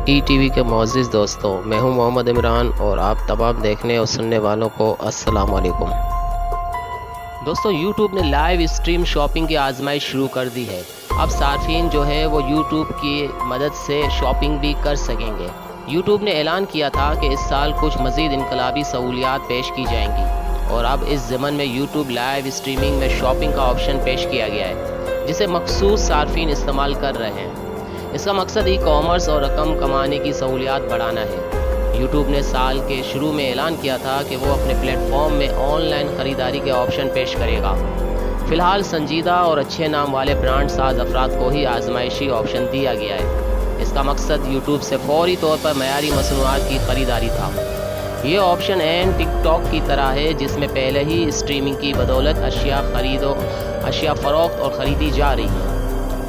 E T V کے معزز دوستوں، میں ہوں محمد عمران اور آپ تمام دیکھنے اور سننے والوں کو السلام علیکم۔ دوستوں، یوٹیوب نے لائیو اسٹریم شاپنگ کی آزمائش شروع کر دی ہے۔ اب صارفین جو ہے وہ یوٹیوب کی مدد سے شاپنگ بھی کر سکیں گے۔ یوٹیوب نے اعلان کیا تھا کہ اس سال کچھ مزید انقلابی سہولیات پیش کی جائیں گی، اور اب اس ضمن میں یوٹیوب لائیو اسٹریمنگ میں شاپنگ کا آپشن پیش کیا گیا ہے، جسے مخصوص صارفین استعمال کر رہے ہیں۔ اس کا مقصد ای کامرس اور رقم کمانے کی سہولیات بڑھانا ہے۔ یوٹیوب نے سال کے شروع میں اعلان کیا تھا کہ وہ اپنے پلیٹ فارم میں آن لائن خریداری کے آپشن پیش کرے گا۔ فی الحال سنجیدہ اور اچھے نام والے برانڈ ساز افراد کو ہی آزمائشی آپشن دیا گیا ہے۔ اس کا مقصد یوٹیوب سے فوری طور پر معیاری مصنوعات کی خریداری تھا۔ یہ آپشن عین ٹک ٹاک کی طرح ہے، جس میں پہلے ہی اسٹریمنگ کی بدولت اشیاء فروخت اور خریدی جا رہی ہے۔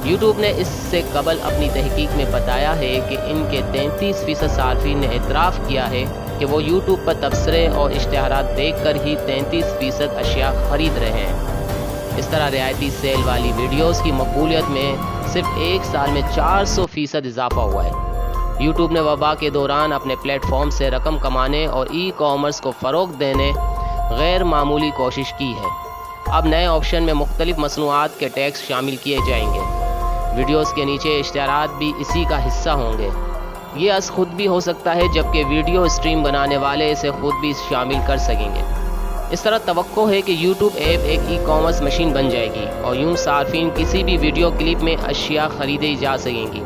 یوٹیوب نے اس سے قبل اپنی تحقیق میں بتایا ہے کہ ان کے 33% صارفین نے اعتراف کیا ہے کہ وہ یوٹیوب پر تبصرے اور اشتہارات دیکھ کر ہی 33% اشیاء خرید رہے ہیں۔ اس طرح رعایتی سیل والی ویڈیوز کی مقبولیت میں صرف ایک سال میں 400% اضافہ ہوا ہے۔ یوٹیوب نے وبا کے دوران اپنے پلیٹ فارم سے رقم کمانے اور ای کامرس کو فروغ دینے غیر معمولی کوشش کی ہے۔ اب نئے آپشن میں مختلف مصنوعات کے ٹیگز شامل کیے جائیں گے۔ ویڈیوز کے نیچے اشتہارات بھی اسی کا حصہ ہوں گے۔ یہ از خود بھی ہو سکتا ہے، جبکہ ویڈیو اسٹریم بنانے والے اسے خود بھی شامل کر سکیں گے۔ اس طرح توقع ہے کہ یوٹیوب ایپ ایک ای کامرس مشین بن جائے گی، اور یوں صارفین کسی بھی ویڈیو کلپ میں اشیاء خریدی جا سکیں گی۔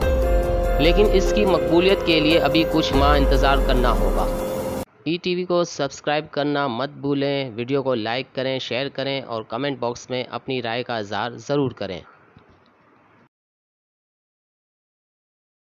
لیکن اس کی مقبولیت کے لیے ابھی کچھ ماہ انتظار کرنا ہوگا۔ ای ٹی وی کو سبسکرائب کرنا مت بھولیں، ویڈیو کو لائک کریں، شیئر کریں اور کمنٹ باکس میں اپنی رائے کا اظہار ضرور کریں۔